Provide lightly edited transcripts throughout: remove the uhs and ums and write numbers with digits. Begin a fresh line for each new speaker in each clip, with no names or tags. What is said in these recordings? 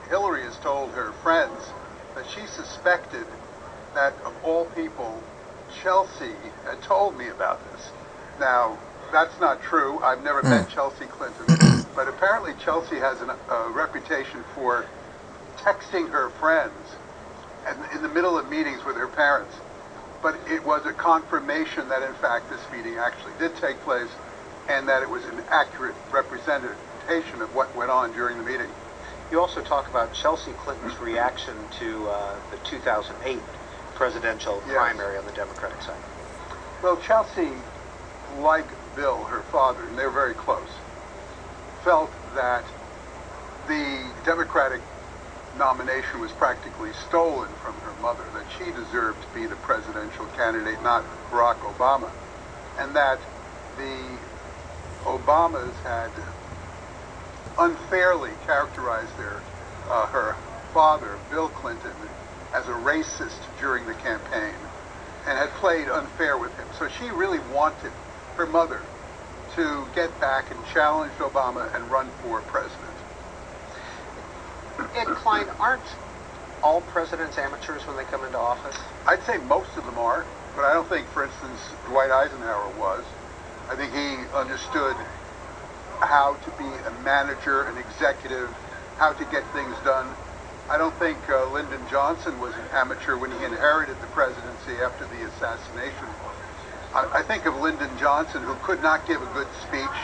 Hillary has told her friends that she suspected that, of all people, Chelsea had told me about this. Now, that's not true. I've never met Chelsea Clinton, but apparently Chelsea has a reputation for texting her friends and in the middle of meetings with her parents. But it was a confirmation that, in fact, this meeting actually did take place and that it was an accurate representation of what went on during the meeting.
You also talk about Chelsea Clinton's reaction to the 2008 presidential primary on the Democratic side.
Well, Chelsea, like Bill, her father, and they're very close, felt that the Democratic nomination was practically stolen from her mother, that she deserved to be the presidential candidate, not Barack Obama, and that the Obamas had unfairly characterized her father, Bill Clinton, as a racist during the campaign and had played unfair with him. So she really wanted her mother to get back and challenge Obama and run for president.
Ed Klein, aren't all presidents amateurs when they come into office?
I'd say most of them are, but I don't think, for instance, Dwight Eisenhower was. I think he understood how to be a manager, an executive, how to get things done. I don't think Lyndon Johnson was an amateur when he inherited the presidency after the assassination. I think of Lyndon Johnson, who could not give a good speech,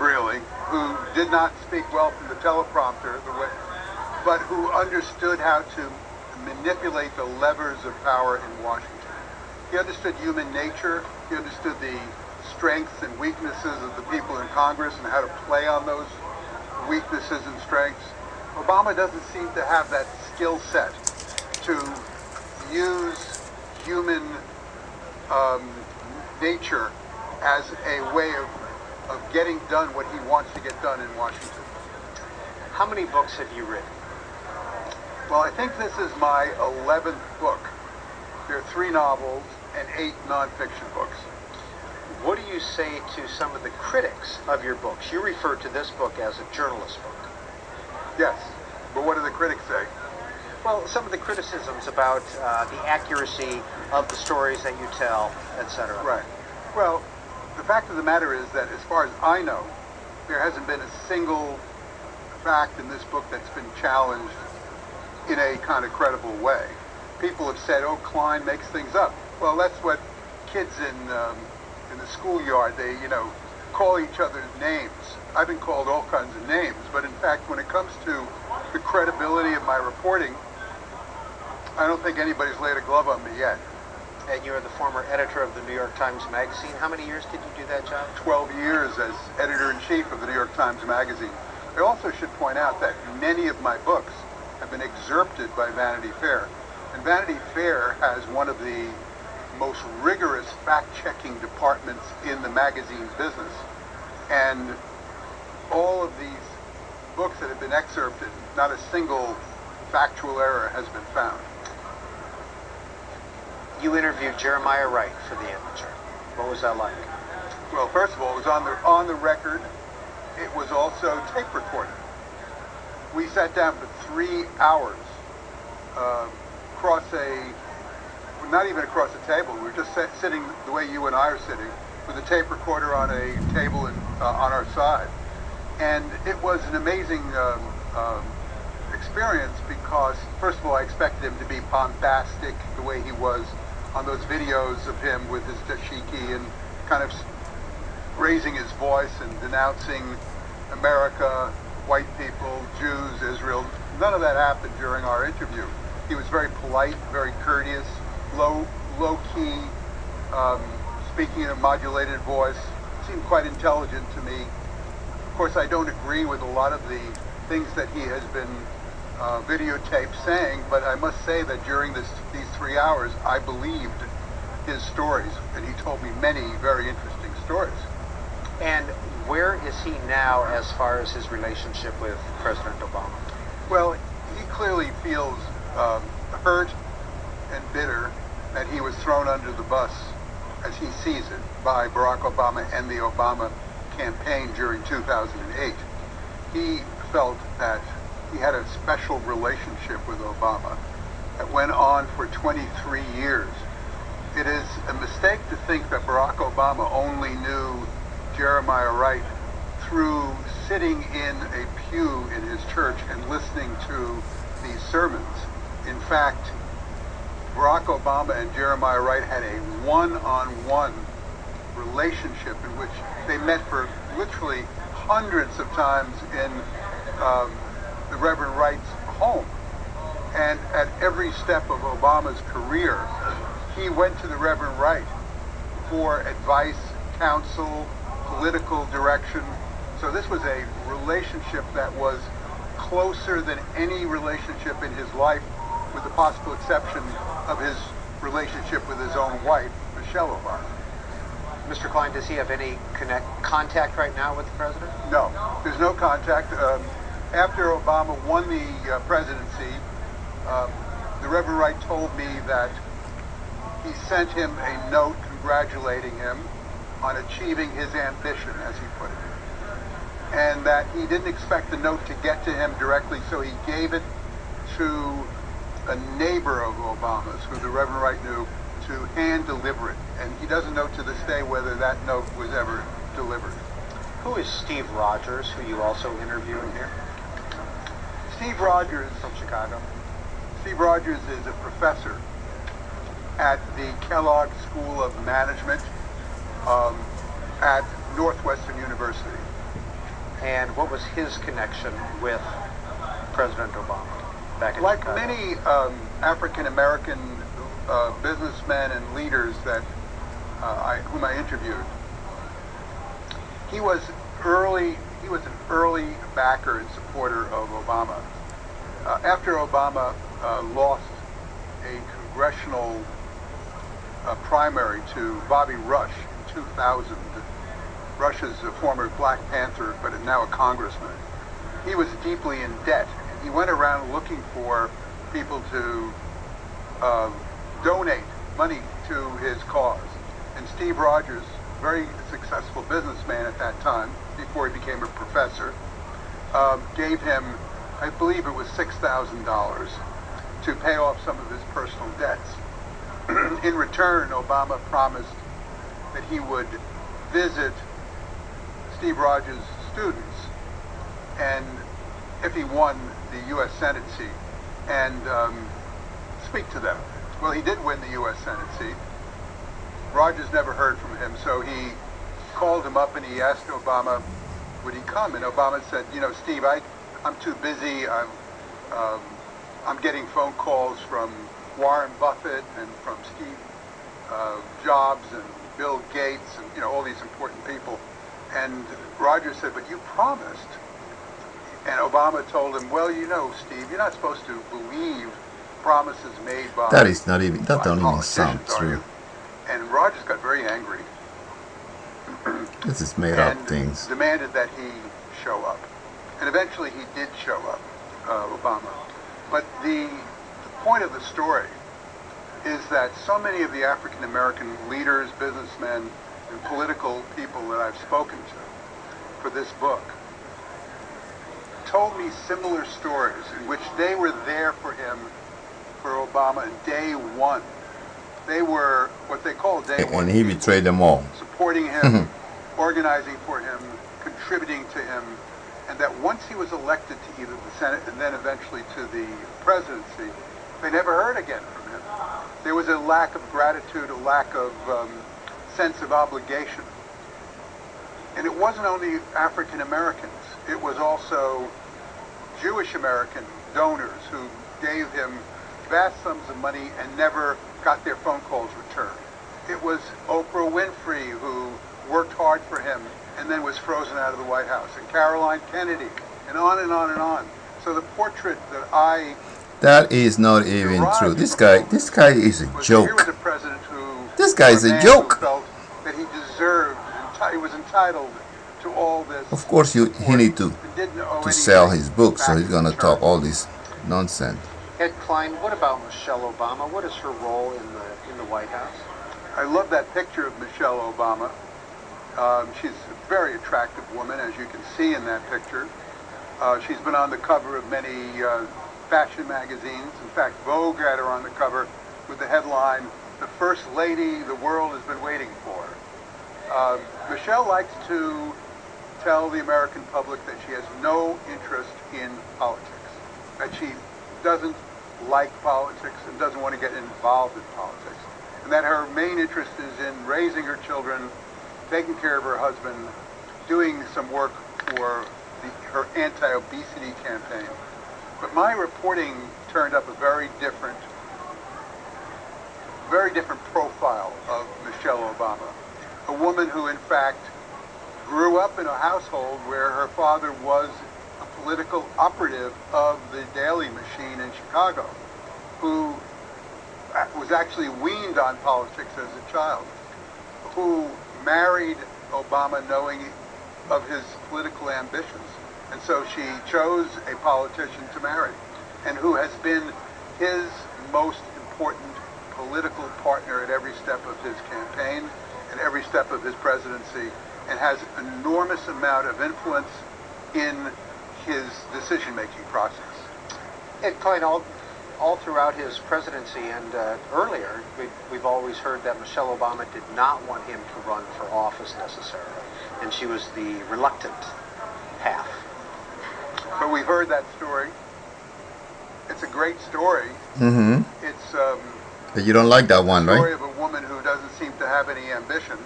really, who did not speak well from the teleprompter, but who understood how to manipulate the levers of power in Washington. He understood human nature. He understood the strengths and weaknesses of the people in Congress and how to play on those weaknesses and strengths. Obama doesn't seem to have that skill set to use human nature as a way of getting done what he wants to get done in Washington.
How many books have you written?
Well, I think this is my 11th book. There are 3 novels and 8 nonfiction books.
What do you say to some of the critics of your books? You refer to this book as a journalist book.
Yes, but what do the critics say?
Well, some of the criticisms about the accuracy of the stories that you tell, etc.
Right. Well, the fact of the matter is that, as far as I know, there hasn't been a single fact in this book that's been challenged in a kind of credible way. People have said, "Oh, Klein makes things up." Well, that's what kids in the schoolyard, they call each other's names. I've been called all kinds of names, but in fact, when it comes to the credibility of my reporting, I don't think anybody's laid a glove on me yet.
And you're the former editor of the New York Times Magazine. How many years did you do that job?
12 years as editor-in-chief of the New York Times Magazine. I also should point out that many of my books have been excerpted by Vanity Fair. And Vanity Fair has one of the most rigorous fact-checking departments in the magazine business. And all of these books that have been excerpted, not a single factual error has been found.
You interviewed Jeremiah Wright for The Image. What was that like?
Well, first of all, it was on the record. It was also tape recorded. We sat down for 3 hours not even across a table. We were just sitting the way you and I are sitting, with a tape recorder on a table on our side. And it was an amazing experience because, first of all, I expected him to be bombastic the way he was on those videos of him with his dashiki and kind of raising his voice and denouncing America, white people, Jews, Israel. None of that happened during our interview. He was very polite, very courteous, low-key, speaking in a modulated voice. Seemed quite intelligent to me. Of course, I don't agree with a lot of the things that he has been videotaped saying, but I must say that during these 3 hours, I believed his stories, and he told me many very interesting stories.
And where is he now as far as his relationship with President Obama?
Well, he clearly feels hurt and bitter that he was thrown under the bus, as he sees it, by Barack Obama and the Obama campaign during 2008. He felt that he had a special relationship with Obama that went on for 23 years. It is a mistake to think that Barack Obama only knew Jeremiah Wright through sitting in a pew in his church and listening to these sermons. In fact, Barack Obama and Jeremiah Wright had a one-on-one relationship in which they met for literally hundreds of times in the Reverend Wright's home. And at every step of Obama's career, he went to the Reverend Wright for advice, counsel, political direction. So this was a relationship that was closer than any relationship in his life, with the possible exception of his relationship with his own wife, Michelle Obama.
Mr. Klein, does he have any contact right now with the president?
No, there's no contact. After Obama won the presidency, the Reverend Wright told me that he sent him a note congratulating him on achieving his ambition, as he put it, and that he didn't expect the note to get to him directly, so he gave it to a neighbor of Obama's, who the Reverend Wright knew, to hand deliver it. And he doesn't know to this day whether that note was ever delivered.
Who is Steve Rogers, who you also interview in here?
Steve Rogers,
From Chicago.
Steve Rogers is a professor at the Kellogg School of Management at Northwestern University.
And what was his connection with President Obama back in
Like
Chicago?
many African-American businessmen and leaders that whom I interviewed, he was an early backer and supporter of Obama. After Obama lost a congressional primary to Bobby Rush in 2000, Rush is a former Black Panther, but now a congressman. He was deeply in debt, and he went around looking for people to donate money to his cause. And Steve Rogers, very successful businessman at that time, before he became a professor, gave him, I believe it was $6,000 to pay off some of his personal debts. In return, Obama promised that he would visit Steve Rogers' students, and if he won the U.S. Senate seat, and speak to them. Well, he did win the U.S. Senate seat. Rogers never heard from him, so he called him up and he asked Obama, would he come? And Obama said, you know, Steve, I'm too busy. I'm getting phone calls from Warren Buffett and from Steve Jobs and Bill Gates and, you know, all these important people. And Rogers said, but you promised. And Obama told him, well, you know, Steve, you're not supposed to believe promises made by
that don't even sound true.
And Rogers got very angry.
This is made up things.
Demanded that he show up. And eventually he did show up, Obama. But the point of the story is that so many of the African American leaders, businessmen, and political people that I've spoken to for this book told me similar stories in which they were there for him, for Obama, in day one. They were what they call day one.
And he betrayed them all.
Supporting him, organizing for him, contributing to him, and that once he was elected to either the Senate and then eventually to the presidency, they never heard again from him. There was a lack of gratitude, a lack of sense of obligation. And it wasn't only African Americans, it was also Jewish American donors who gave him vast sums of money and never got their phone calls returned. It was Oprah Winfrey who worked hard for him and then was frozen out of the White House, and Caroline Kennedy, and on and on and on. So the portrait
that is not even true. This guy is a joke.
Here was a president who,
this guy is a joke.
Who felt that he deserved, he was entitled to all this.
Of course, he need to sell his book, so he's gonna talk all this nonsense.
Ed Klein, what about Michelle Obama? What is her role in the White House?
I love that picture of Michelle Obama. She's a very attractive woman, as you can see in that picture. She's been on the cover of many fashion magazines. In fact, Vogue had her on the cover with the headline, "The First Lady the World Has Been Waiting for." Michelle likes to tell the American public that she has no interest in politics, that she doesn't like politics and doesn't want to get involved in politics, and that her main interest is in raising her children, taking care of her husband, doing some work for her anti-obesity campaign. But my reporting turned up a very different profile of Michelle Obama, a woman who in fact grew up in a household where her father was a political operative of the Daily Machine in Chicago, who was actually weaned on politics as a child, who married Obama knowing of his political ambitions. And so she chose a politician to marry, and who has been his most important political partner at every step of his campaign and every step of his presidency, and has an enormous amount of influence in his decision-making process.
Ed Klein, all throughout his presidency and earlier, we've always heard that Michelle Obama did not want him to run for office necessarily, and she was the reluctant half.
So we've heard that story. It's a great story.
Mm-hmm.
It's
But you don't like that one,
the story
right?
of a woman who doesn't seem to have any ambition,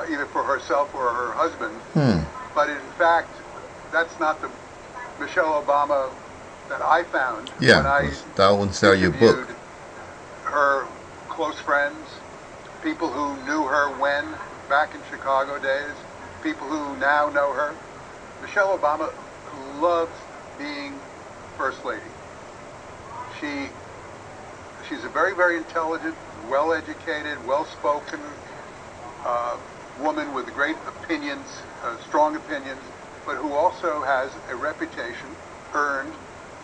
either for herself or her husband. But in fact, that's not the Michelle Obama that I found when I
that won't sell your book.
interviewed her close friends, people who knew her when, back in Chicago days, people who now know her. Michelle Obama loves being First Lady. She's a very, very intelligent, well-educated, well-spoken woman with great opinions, strong opinions, but who also has a reputation earned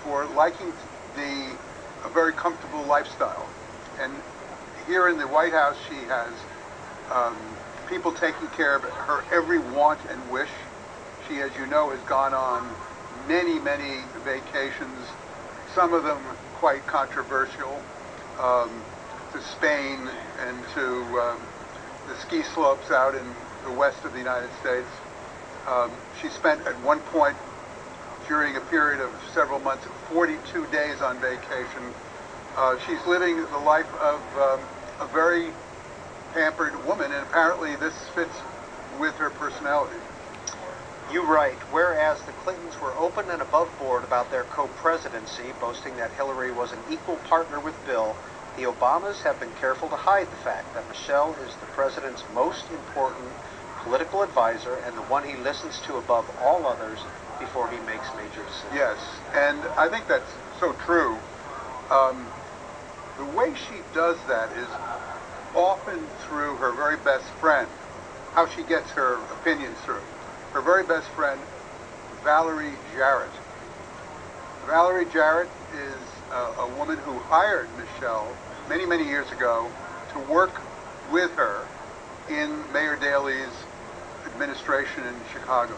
for liking a very comfortable lifestyle. And here in the White House, she has people taking care of her every want and wish. She, as you know, has gone on many, many vacations, some of them quite controversial, to Spain and to the ski slopes out in the west of the United States. She spent at one point during a period of several months 42 days on vacation. She's living the life of a very pampered woman, and apparently this fits with her personality.
You write, whereas the Clintons were open and above board about their co-presidency, boasting that Hillary was an equal partner with Bill, the Obamas have been careful to hide the fact that Michelle is the president's most important political advisor and the one he listens to above all others before he makes major decisions.
Yes, and I think that's so true. The way she does that is often through her very best friend, how she gets her opinions through. Her very best friend, Valerie Jarrett. Valerie Jarrett is a woman who hired Michelle many, many years ago to work with her in Mayor Daley's administration in Chicago.